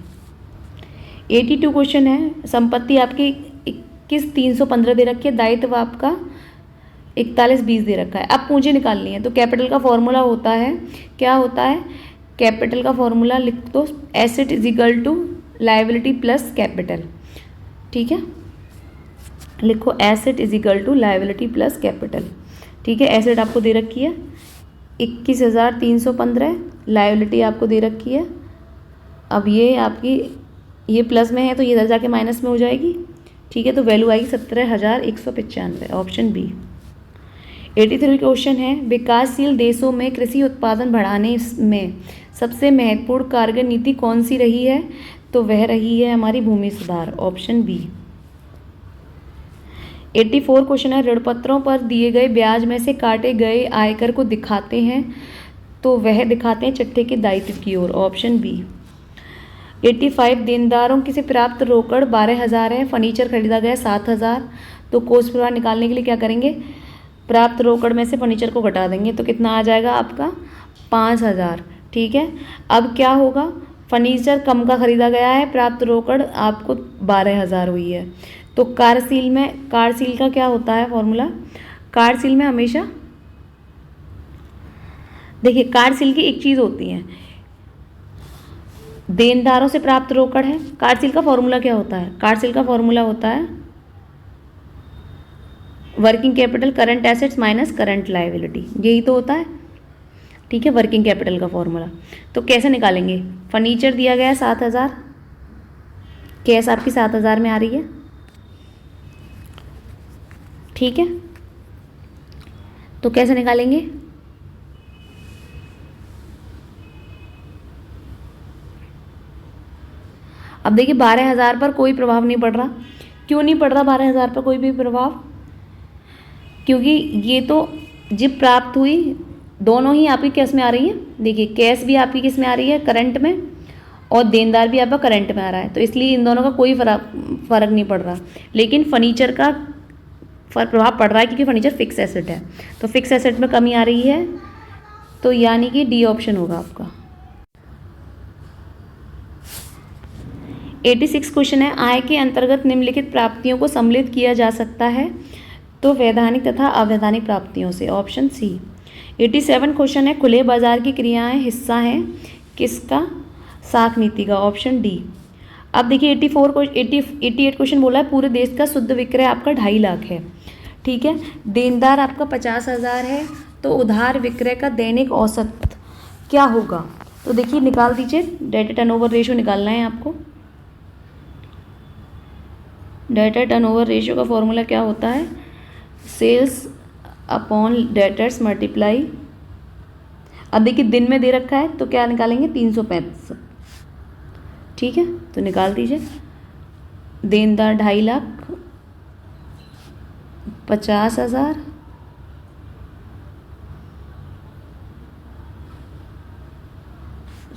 82 क्वेश्चन है, संपत्ति आपकी 21,315 दे रखी है, दायित्व आपका 41,20 दे रखा है। अब पूंजी निकालनी है, तो कैपिटल का फॉर्मूला होता है, क्या होता है, कैपिटल का फॉर्मूला लिख दो, asset is equal to liability plus capital, ठीक है, लिखो asset is equal to liability plus capital, ठीक है। एसेट आपको दे रखी है 21,315, लायबिलिटी आपको दे रखी है, अब ये आपकी ये प्लस में है तो ये इधर जाके माइनस में हो जाएगी, ठीक है, तो वैल्यू आएगी 17,195, ऑप्शन बी। 83 क्वेश्चन है, विकासशील देशों में कृषि उत्पादन बढ़ाने में सबसे महत्वपूर्ण कारगर नीति कौन सी रही है, तो वह रही है हमारी भूमि सुधार, ऑप्शन बी। 84 क्वेश्चन है, ऋण पत्रों पर दिए गए ब्याज में से काटे गए आयकर को दिखाते हैं, तो वह दिखाते हैं चिट्ठे के दायित्व की ओर, ऑप्शन बी। 85 देनदारों की से प्राप्त रोकड़ 12,000 है, फर्नीचर खरीदा गया 7,000, तो कोष प्रवाह निकालने के लिए क्या करेंगे, प्राप्त रोकड़ में से फर्नीचर को घटा देंगे, तो कितना आ जाएगा आपका 5,000, ठीक है। अब क्या होगा, फर्नीचर कम का खरीदा गया है, प्राप्त रोकड़ आपको 12,000 हुई है, तो कार्यशील का क्या होता है फॉर्मूला, कार्यशील में हमेशा देखिए कार्यशील की एक चीज़ होती है, देनदारों से प्राप्त रोकड़ है, कार्यशील का फॉर्मूला क्या होता है, कार्यशील का फॉर्मूला होता है working capital current assets minus current liability, यही तो होता है, ठीक है, वर्किंग कैपिटल का फॉर्मूला। तो कैसे निकालेंगे, फर्नीचर दिया गया है 7,000, कैश आपकी 7,000 में आ रही है, ठीक है, तो कैसे निकालेंगे, अब देखिए 12,000 पर कोई प्रभाव नहीं पड़ रहा, क्यों नहीं पड़ रहा 12,000 पर कोई भी प्रभाव, क्योंकि ये तो जब प्राप्त हुई दोनों ही आपकी कैश में आ रही है, देखिए कैश भी आपकी किस में आ रही है, करंट में, और देनदार भी आपका करंट में आ रहा है, तो इसलिए इन दोनों का कोई फर्क नहीं पड़ रहा। लेकिन फर्नीचर का प्रभाव पड़ रहा है क्योंकि फर्नीचर फिक्स एसेट है, तो फिक्स एसेट में कमी आ रही है, तो यानी कि डी ऑप्शन होगा आपका। 86 क्वेश्चन है, आय के अंतर्गत निम्नलिखित प्राप्तियों को सम्मिलित किया जा सकता है, तो वैधानिक तथा अवैधानिक प्राप्तियों से, ऑप्शन सी। 87 क्वेश्चन है, खुले बाजार की क्रियाएं हिस्सा हैं किसका? साख नीति का, ऑप्शन डी। अब देखिए 88 क्वेश्चन बोला है, पूरे देश का शुद्ध विक्रय आपका 2.5 लाख है, ठीक है। देनदार आपका 50,000 है, तो उधार विक्रय का दैनिक औसत क्या होगा? तो देखिए निकाल दीजिए, डेट टर्नओवर रेशियो निकालना है आपको। डेटर टर्नओवर रेशियो का फॉर्मूला क्या होता है? Sales upon debtors multiply. अब देखिए दिन में दे रखा है तो क्या निकालेंगे? 365, ठीक है। तो निकाल दीजिए, देनदार 2.5 लाख, 50,000,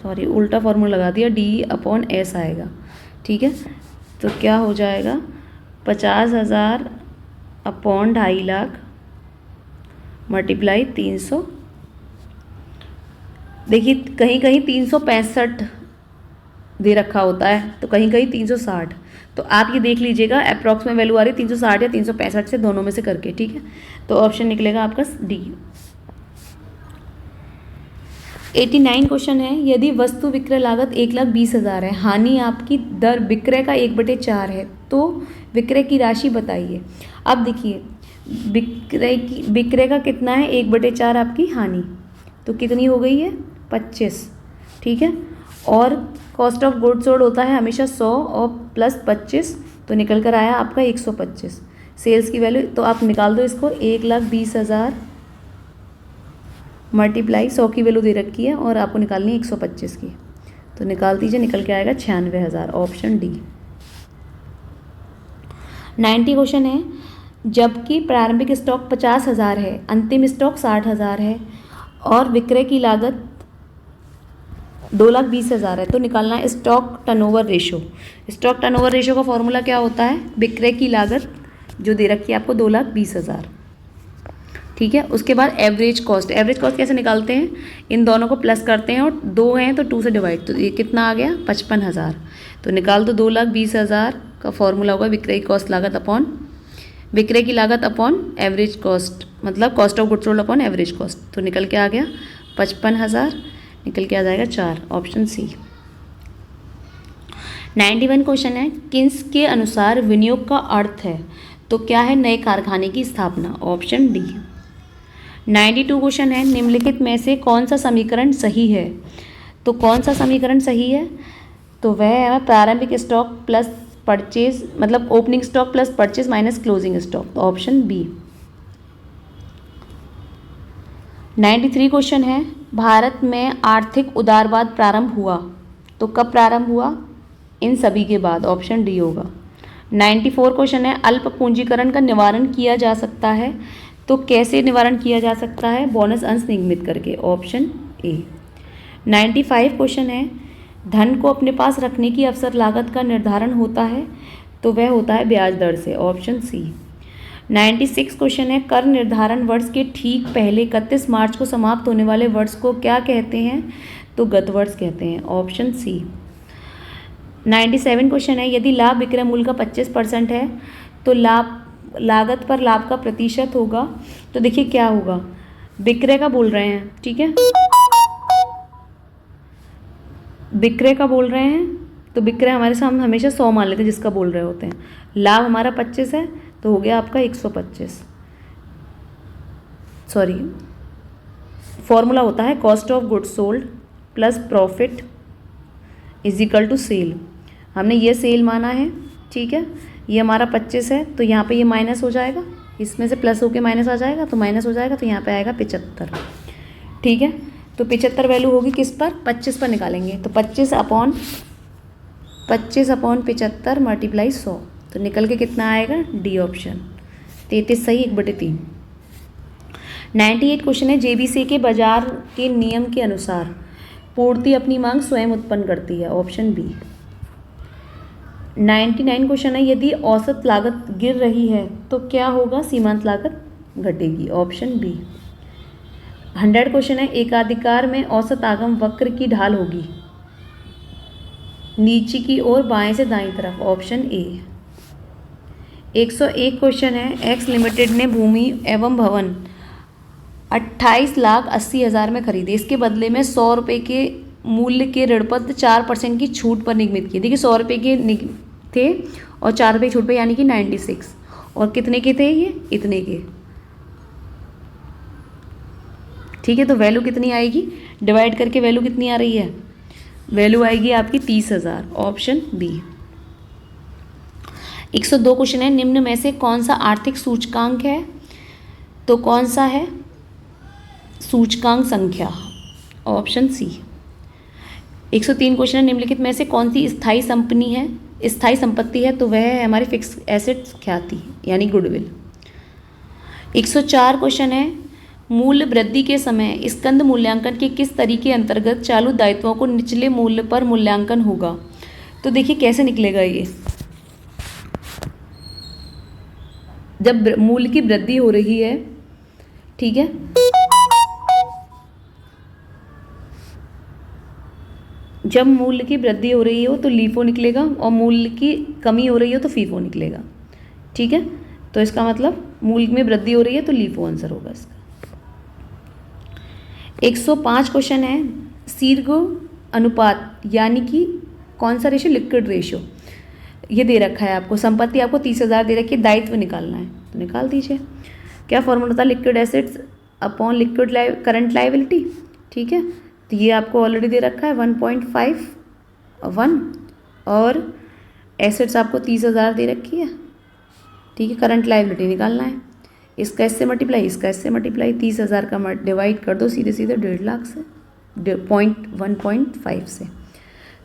सॉरी उल्टा फॉर्मूला लगा दिया, डी अपॉन एस आएगा, ठीक है। तो क्या हो जाएगा? 50,000 अपॉन 2.5 लाख मल्टीप्लाई 300। देखिए कहीं कहीं 365 दे रखा होता है, तो कहीं कहीं 360, तो आप ये देख लीजिएगा अप्रॉक्सीमेट वैल्यू आ रही है 360 या 365 से, दोनों में से करके, ठीक है। तो ऑप्शन निकलेगा आपका डी। 89 क्वेश्चन है, यदि वस्तु विक्रय लागत 1,20,000 है, हानि आपकी दर विक्रय का 1/4 है, तो विक्रय की राशि बताइए। अब देखिए विक्रय का कितना है? 1/4 आपकी हानि, तो कितनी हो गई है? 25, ठीक है। और कॉस्ट ऑफ गुड्स सोल्ड होता है हमेशा 100 और प्लस 25, तो निकल कर आया आपका 125। सेल्स की वैल्यू तो आप निकाल दो इसको, 1,20,000 मल्टीप्लाई 100 की वैल्यू दे रखी है और आपको निकालनी है 125 की, तो निकाल दीजिए, निकल के आएगा 96,000, ऑप्शन डी। 90 क्वेश्चन है, जबकि प्रारंभिक स्टॉक 50,000 है, अंतिम स्टॉक 60,000 है और विक्रय की लागत 2,20,000 है, तो निकालना है stock turnover ratio. Stock turnover ratio का फॉर्मूला क्या होता है? विक्रय की लागत जो दे रखी है आपको 2,20,000, ठीक है। उसके बाद एवरेज कॉस्ट, एवरेज कॉस्ट कैसे निकालते हैं? इन दोनों को प्लस करते हैं और 2 हैं तो 2 से डिवाइड, तो ये कितना आ गया? 55,000, तो निकाल दो 2,20,000 का फॉर्मूला होगा विक्रय कॉस्ट लागत अपॉन विक्रय की लागत अपॉन एवरेज कॉस्ट, मतलब cost of goods sold upon average cost, तो निकल के आ गया 55,000, निकल के आ जाएगा 4, ऑप्शन सी। 91 क्वेश्चन है, किन्स के अनुसार विनियोग का अर्थ है? तो क्या है? नए कारखाने की स्थापना, ऑप्शन डी। 92 क्वेश्चन है, निम्नलिखित में से कौन सा समीकरण सही है? तो कौन सा समीकरण सही है? तो वह है प्रारंभिक स्टॉक प्लस परचेज, मतलब opening stock plus purchase minus closing stock, तो ऑप्शन बी। 93 क्वेश्चन है, भारत में आर्थिक उदारवाद प्रारंभ हुआ, तो कब प्रारंभ हुआ? इन सभी के बाद, ऑप्शन डी होगा। 94 क्वेश्चन है, अल्प पूंजीकरण का निवारण किया जा सकता है, तो कैसे निवारण किया जा सकता है? बोनस अंश निगमित करके, ऑप्शन ए। 95 क्वेश्चन है, धन को अपने पास रखने की अवसर लागत का निर्धारण होता है, तो वह होता है ब्याज दर से, ऑप्शन सी। 96 क्वेश्चन है, कर निर्धारण वर्ष के ठीक पहले 31 मार्च को समाप्त होने वाले वर्ष को क्या कहते हैं? तो गत वर्ष कहते हैं, ऑप्शन सी। 97 क्वेश्चन है, यदि लाभ विक्रय मूल्य का 25% है, तो लागत पर लाभ का प्रतिशत होगा, तो देखिए क्या होगा? विक्रय का बोल रहे हैं, ठीक है, विक्रय का बोल रहे हैं, तो विक्रय हमारे सामने हमेशा 100 मान लेते हैं जिसका बोल रहे होते हैं। लाभ हमारा 25 है, तो हो गया आपका 125, सॉरी फॉर्मूला होता है cost of goods sold plus profit is equal to sale. हमने ये सेल माना है, ठीक है, ये हमारा 25 है, तो यहाँ पे ये माइनस हो जाएगा, इसमें से प्लस होके माइनस आ जाएगा, तो माइनस हो जाएगा, तो यहाँ पे आएगा 75, ठीक है। तो 75 वैल्यू होगी किस पर? 25 पर निकालेंगे, तो 25 अपॉन 75 मल्टीप्लाई 100, तो निकल के कितना आएगा? डी ऑप्शन, 33 सही, 1/3। 98 क्वेश्चन है, जेबीसी के बाजार के नियम के अनुसार पूर्ति अपनी मांग स्वयं उत्पन्न करती है, ऑप्शन बी। 99 क्वेश्चन है, यदि औसत लागत गिर रही है तो क्या होगा? सीमांत लागत घटेगी, ऑप्शन बी। 100 क्वेश्चन है, एकाधिकार में औसत आगम वक्र की ढाल होगी नीचे की ओर बाएं से दाईं तरफ, ऑप्शन ए। 101 क्वेश्चन है, एक्स लिमिटेड ने भूमि एवं भवन 28,80,000 में खरीदे, इसके बदले में 100 रुपये के मूल्य के ऋण पर 4% की छूट पर निगमित किए। देखिए 100 रुपये के थे और 4 रुपये छूट पे, यानी कि 96। और कितने के थे ये? इतने के। ठीक है, तो वैल्यू कितनी आएगी? डिवाइड करके वैल्यू कितनी आ रही है? वैल्यू आएगी आपकी 30,000, ऑप्शन बी। 102 क्वेश्चन है, निम्न में से कौन सा आर्थिक सूचकांक है? तो कौन सा है? सूचकांक संख्या, ऑप्शन सी। 103 क्वेश्चन है, निम्नलिखित में से कौन सी स्थायी संपत्ति है? तो वह है हमारी फिक्स एसेट्स ख्याति, यानी गुडविल। 104 क्वेश्चन है, मूल्य वृद्धि के समय स्कंद मूल्यांकन के किस तरीके अंतर्गत चालू दायित्वों को निचले मूल्य पर मूल्यांकन होगा? तो देखिए कैसे निकलेगा ये। जब मूल्य की वृद्धि हो रही है, ठीक है, जब मूल्य की वृद्धि हो रही हो तो लीफो निकलेगा, और मूल्य की कमी हो रही हो तो फीफो निकलेगा। ठीक है, तो इसका मतलब मूल्य में वृद्धि हो रही है तो लीफो आंसर होगा इसका। 105 क्वेश्चन है, शीर्घ अनुपात यानी कि कौन सा रेशो? Liquid ratio. ये दे रखा है आपको, संपत्ति आपको 30,000 दे रखी है, दायित्व निकालना है तो निकाल दीजिए। क्या फॉर्मूला था? Liquid assets upon liquid current liability. ठीक है, तो ये आपको ऑलरेडी दे रखा है 1.51, और एसेट्स आपको 30,000 दे रखी है। ठीक है, करंट लायबिलिटी निकालना है, इसका इससे मल्टीप्लाई, इसका इससे मल्टीप्लाई, 30,000 का डिवाइड कर दो सीधे सीधे 1.5 लाख से, 1.5 से,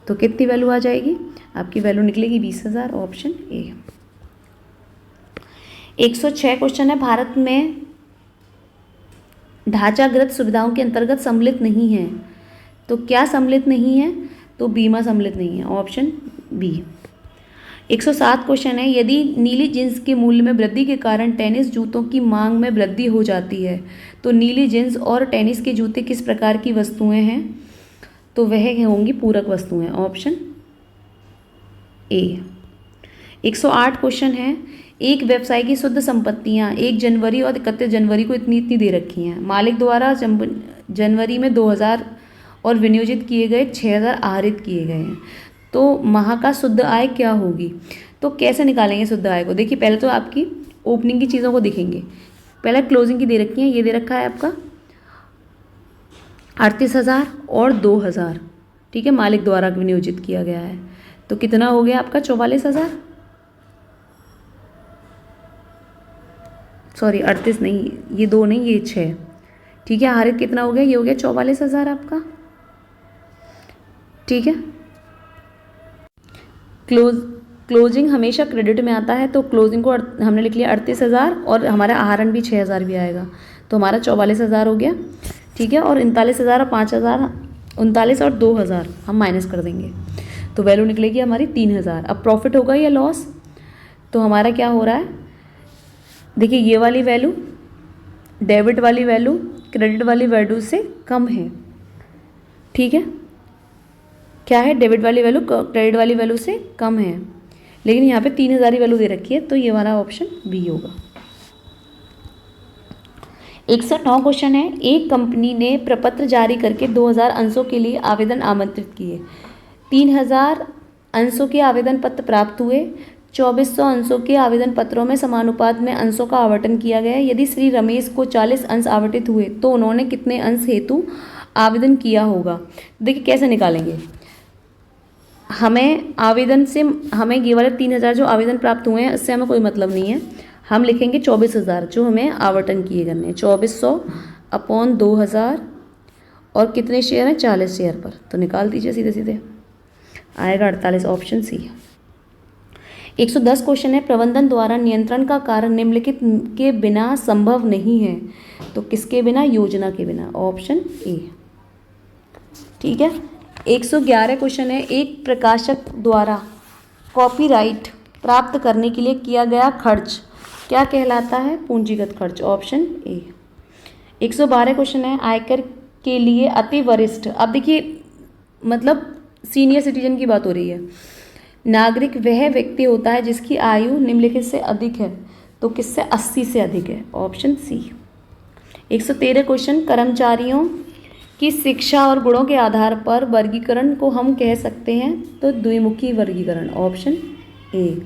तो कितनी वैल्यू आ जाएगी? आपकी वैल्यू निकलेगी 20,000, ऑप्शन ए। 106 क्वेश्चन है, भारत में ढांचागत सुविधाओं के अंतर्गत सम्मिलित नहीं है, तो क्या सम्मिलित नहीं है? तो बीमा सम्मिलित नहीं है, ऑप्शन बी। 107 क्वेश्चन है, यदि नीली जींस के मूल्य में वृद्धि के कारण टेनिस जूतों की मांग में वृद्धि हो जाती है, तो नीली जींस और टेनिस के जूते किस प्रकार की वस्तुएं हैं? तो वह होंगी पूरक वस्तुएं, ऑप्शन ए। 108 क्वेश्चन है, एक व्यवसाय की शुद्ध संपत्तियां 1 जनवरी और 31 जनवरी को इतनी इतनी दे रखी हैं। मालिक द्वारा जनवरी में 2,000 और विनियोजित किए गए 6,000 आहरित किए गए हैं, तो माह का शुद्ध आय क्या होगी? तो कैसे निकालेंगे शुद्ध आय को? देखिए पहले तो आपकी ओपनिंग की चीज़ों को देखेंगे, पहले क्लोजिंग की दे रखी है, ये दे रखा है आपका 38,000 और 2,000। ठीक है, मालिक द्वारा विनियोजित किया गया है, तो कितना हो गया आपका? 44,000, सॉरी 38 नहीं, ये 2 नहीं, ये 6। ठीक है, आहरित कितना हो गया? ये हो गया 44,000 आपका। ठीक है, क्लोजिंग हमेशा क्रेडिट में आता है, तो क्लोजिंग को हमने लिख लिया 38,000, और हमारा आहरण भी 6,000 भी आएगा, तो हमारा 44,000 हो गया। ठीक है, और 39,000 और 5,000, 39 और 2,000 हम माइनस कर देंगे, तो वैल्यू निकलेगी हमारी 3,000। अब प्रॉफिट होगा या लॉस? तो हमारा क्या हो रहा है? देखिए ये वाली वैल्यू, डेबिट वाली वैल्यू क्रेडिट वाली वैल्यू से कम है। ठीक है, क्या है? डेबिट वाली वैल्यू क्रेडिट वाली वैल्यू से कम है, लेकिन यहाँ पे 3,000 ही वैल्यू दे रखी है, तो ये वाला ऑप्शन बी होगा। 109 क्वेश्चन है, एक कंपनी ने प्रपत्र जारी करके 2,000 अंशों के लिए आवेदन आमंत्रित किए। 3,000 अंशों के आवेदन पत्र प्राप्त हुए। 2,400 अंशों के आवेदन पत्रों में समानुपात में अंशों का आवंटन किया गया। यदि श्री रमेश को 40 अंश आवंटित हुए तो उन्होंने कितने अंश हेतु आवेदन किया होगा? देखिए कैसे निकालेंगे, हमें आवेदन से, हमें ये वाले 3,000 जो आवेदन प्राप्त हुए हैं इससे हमें कोई मतलब नहीं है, हम लिखेंगे 24,000 जो हमें आवंटन किए करने हैं। 2,400 अपॉन 2,000, और कितने शेयर हैं? 40 शेयर पर, तो निकाल दीजिए सीधे सीधे, आएगा 48, ऑप्शन सी। 110 क्वेश्चन है, प्रबंधन द्वारा नियंत्रण का कार्य निम्नलिखित के बिना संभव नहीं है, तो किसके बिना? योजना के बिना, ऑप्शन ए। ठीक है, 111 क्वेश्चन है, एक प्रकाशक द्वारा कॉपीराइट प्राप्त करने के लिए किया गया खर्च क्या कहलाता है? पूंजीगत खर्च, ऑप्शन ए। 112 क्वेश्चन है, आयकर के लिए अति वरिष्ठ, अब देखिए मतलब सीनियर सिटीजन की बात हो रही है। नागरिक वह व्यक्ति होता है जिसकी आयु निम्नलिखित से अधिक है, तो किससे? 80 से अधिक है, ऑप्शन सी। 113 क्वेश्चन, कर्मचारियों की शिक्षा और गुणों के आधार पर वर्गीकरण को हम कह सकते हैं तो द्विमुखी वर्गीकरण, ऑप्शन ए।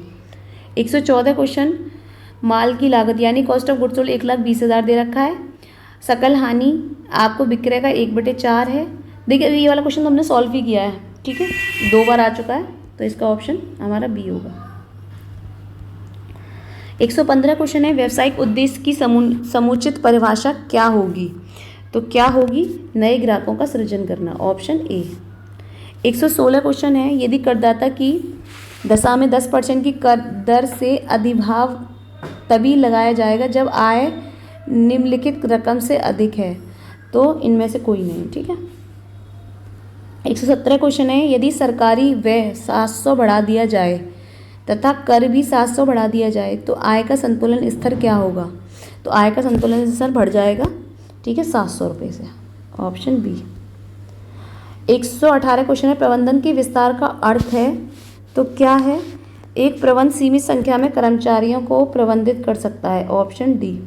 114 क्वेश्चन, माल की लागत यानी कॉस्ट ऑफ गुड्स सोल्ड 1,20,000 दे रखा है। सकल हानि आपको विक्रय का 1/4 है। देखिए ये वाला क्वेश्चन तो हमने सॉल्व ही किया है, ठीक है, 2 बार आ चुका है, तो इसका ऑप्शन हमारा बी होगा। 115 क्वेश्चन है, व्यावसायिक उद्देश्य की समुचित परिभाषा क्या होगी? तो क्या होगी? नए ग्राहकों का सृजन करना, ऑप्शन ए। 116 क्वेश्चन है, यदि करदाता की दशा में 10% की कर दर से अधिभाव तभी लगाया जाएगा जब आय निम्नलिखित रकम से अधिक है, तो इनमें से कोई नहीं, ठीक है। 117 क्वेश्चन है, यदि सरकारी व्यय 700 बढ़ा दिया जाए तथा कर भी 700 बढ़ा दिया जाए तो आय का संतुलन स्तर क्या होगा? तो आय का संतुलन स्तर बढ़ जाएगा, ठीक है, 700 रुपये से, ऑप्शन बी। 118 क्वेश्चन है, प्रबंधन के विस्तार का अर्थ है तो क्या है? एक प्रबंध सीमित संख्या में कर्मचारियों को प्रबंधित कर सकता है, ऑप्शन डी।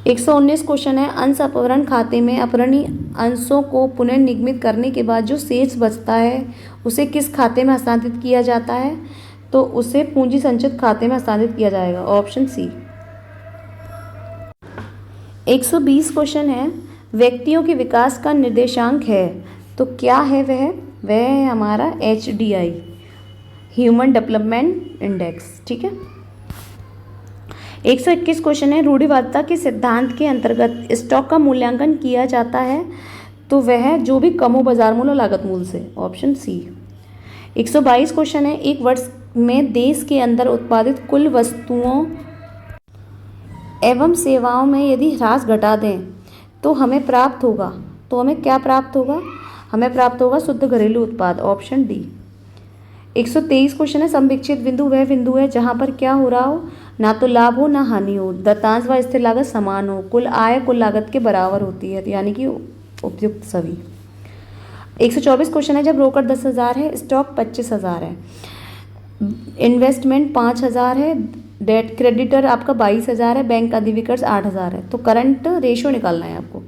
119 क्वेश्चन है, अंश अपवरण खाते में अपरणीय अंशों को पुनर्निगमित करने के बाद जो शेष बचता है उसे किस खाते में हस्तांतरित किया जाता है? तो उसे पूंजी संचित खाते में हस्तांतरित किया जाएगा, ऑप्शन सी। 120 क्वेश्चन है, व्यक्तियों के विकास का निर्देशांक है तो क्या है वह? वह है हमारा HDI, ह्यूमन डेवलपमेंट इंडेक्स, ठीक है। 121 क्वेश्चन है, रूढ़िवादिता के सिद्धांत के अंतर्गत स्टॉक का मूल्यांकन किया जाता है तो वह जो भी कम हो बाजार मूल्य और लागत मूल्य से, ऑप्शन सी। 122 क्वेश्चन है, एक वर्ष में देश के अंदर उत्पादित कुल वस्तुओं एवं सेवाओं में यदि ह्रास घटा दें तो हमें प्राप्त होगा, तो हमें क्या प्राप्त होगा? हमें प्राप्त होगा शुद्ध घरेलू उत्पाद, ऑप्शन डी। 123 क्वेश्चन है, संविक्षित बिंदु वह बिंदु है जहां पर क्या हो रहा हो? ना तो लाभ हो ना हानि हो, दत्तांश व स्थिर लागत समान हो, कुल आय कुल लागत के बराबर होती है, यानी कि उपयुक्त सभी। 124 क्वेश्चन है, जब रोकड़ 10,000 है, स्टॉक 25,000 है, इन्वेस्टमेंट 5,000 है, डेट क्रेडिटर आपका 22,000 है, बैंक अधिविकर्ष 8,000 है, तो करंट रेशियो निकालना है आपको।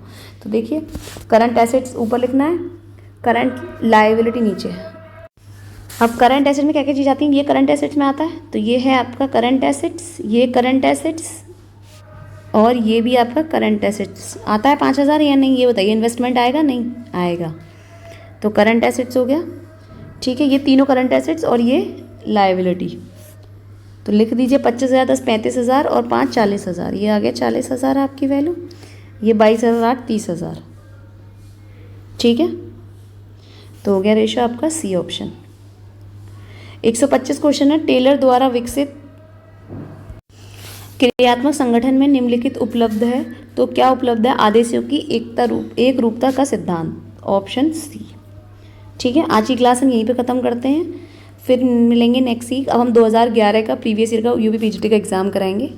तो देखिए करंट एसेट्स ऊपर लिखना है, करंट लायबिलिटी नीचे। अब करंट एसेट में क्या क्या चीज़ आती है? ये करंट एसेट्स में आता है, तो ये है आपका करंट एसेट्स, ये करंट एसेट्स और ये भी आपका करंट एसेट्स। आता है 5,000 या नहीं, ये बताइए। इन्वेस्टमेंट आएगा? नहीं आएगा, तो करंट एसेट्स हो गया, ठीक है। ये तीनों करंट एसेट्स और ये लायबिलिटी, तो लिख दीजिए 25,000 10 35,000 और 5 40,000, ये आ गया 40,000 आपकी वैल्यू, ये 22,000 30,000, ठीक है। तो हो गया रेशो आपका सी ऑप्शन। 125 क्वेश्चन है, टेलर द्वारा विकसित क्रियात्मक संगठन में निम्नलिखित उपलब्ध है तो क्या उपलब्ध है? आदेशों की एक रूपता का सिद्धांत, ऑप्शन सी, ठीक है। आज की क्लास हम यहीं पे ख़त्म करते हैं, फिर मिलेंगे नेक्स्ट वीक। अब हम 2011 का प्रीवियस ईयर का UPPGT का एग्ज़ाम कराएंगे।